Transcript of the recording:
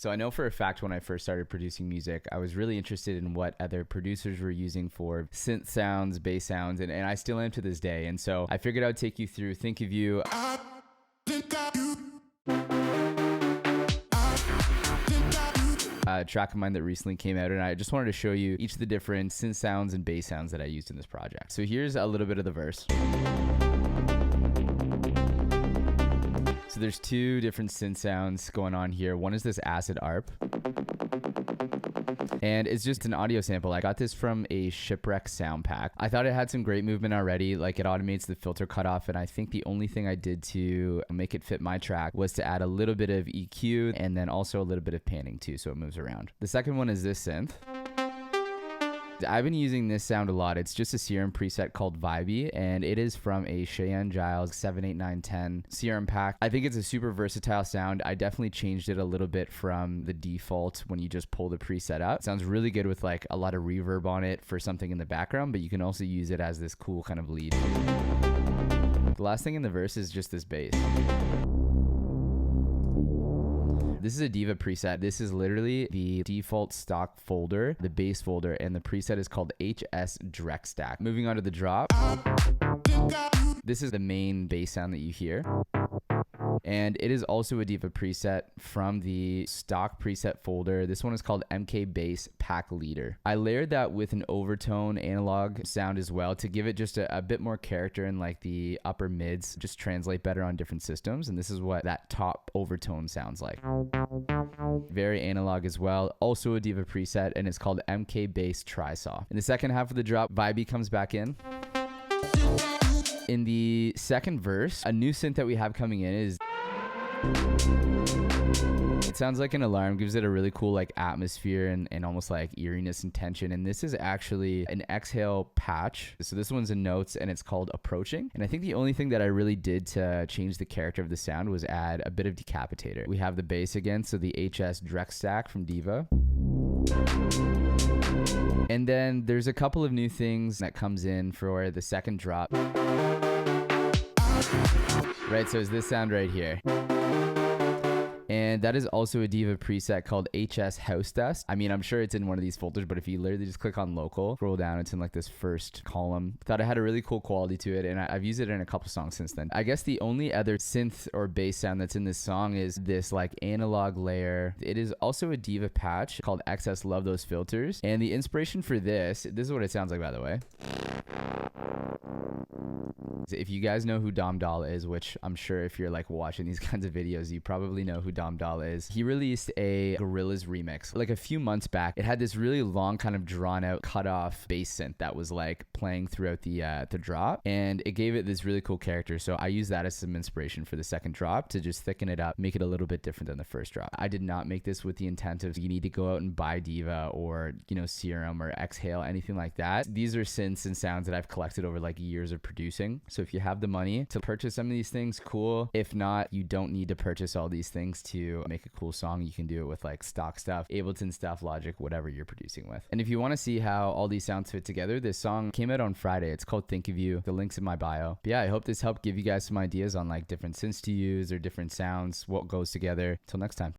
So I know for a fact when I first started producing music, I was really interested in what other producers were using for synth sounds, bass sounds, and I still am to this day. And so I figured I'd take you through Think of You. A track of mine that recently came out, and I just wanted to show you each of the different synth sounds and bass sounds that I used in this project. So here's a little bit of the verse. So there's two different synth sounds going on here. One is this acid ARP, and it's just an audio sample. I got this from a Shipwreck sound pack. I thought it had some great movement already, like it automates the filter cutoff, and I think the only thing I did to make it fit my track was to add a little bit of EQ and then also a little bit of panning too, so it moves around. The second one is this synth. I've been using this sound a lot. It's just a Serum preset called Vibey, and it is from a Cheyenne Giles 78910 Serum pack. I think it's a super versatile sound. I definitely changed it a little bit from the default when you just pull the preset up. It sounds really good with like a lot of reverb on it for something in the background, but you can also use it as this cool kind of lead. The last thing in the verse is just this bass. This is a Diva preset. This is literally the default stock folder, the bass folder, and the preset is called HS Direct Stack. Moving on to the drop. This is the main bass sound that you hear. And it is also a Diva preset from the stock preset folder. This one is called MK Bass Pack Leader. I layered that with an overtone analog sound as well to give it just a bit more character, and like the upper mids just translate better on different systems. And this is what that top overtone sounds like. Very analog as well. Also a Diva preset, and it's called MK Bass Tri-Saw. In the second half of the drop, Vibey comes back in. In the second verse, a new synth that we have coming in is... It sounds like an alarm, gives it a really cool like atmosphere and almost like eeriness and tension. And this is actually an exhale patch. So this one's in notes and it's called Approaching. And I think the only thing that I really did to change the character of the sound was add a bit of decapitator. We have the bass again, so the HS Direct Stack from Diva. And then there's a couple of new things that comes in for the second drop. Right, so it's this sound right here. And that is also a Diva preset called HS House Dust. I mean, I'm sure it's in one of these folders, but if you literally just click on local, scroll down, it's in like this first column. Thought it had a really cool quality to it, and I've used it in a couple songs since then. I guess the only other synth or bass sound that's in this song is this like analog layer. It is also a Diva patch called XS Love Those Filters. And the inspiration for this is what it sounds like, by the way. If you guys know who Dom Doll is, which I'm sure if you're like watching these kinds of videos, you probably know who Dom Doll is. He released a Gorillaz remix like a few months back. It had this really long kind of drawn out cut off bass synth that was like playing throughout the drop, and it gave it this really cool character. So I used that as some inspiration for the second drop to just thicken it up, make it a little bit different than the first drop. I did not make this with the intent of you need to go out and buy Diva or, you know, Serum or Exhale, anything like that. These are synths and sounds that I've collected over like years of producing. So if you have the money to purchase some of these things, cool. If not, you don't need to purchase all these things to make a cool song. You can do it with like stock stuff, Ableton stuff, Logic, whatever you're producing with. And if you want to see how all these sounds fit together, this song came out on Friday. It's called Think of You. The link's in my bio. But yeah, I hope this helped give you guys some ideas on like different synths to use or different sounds, what goes together. Till next time.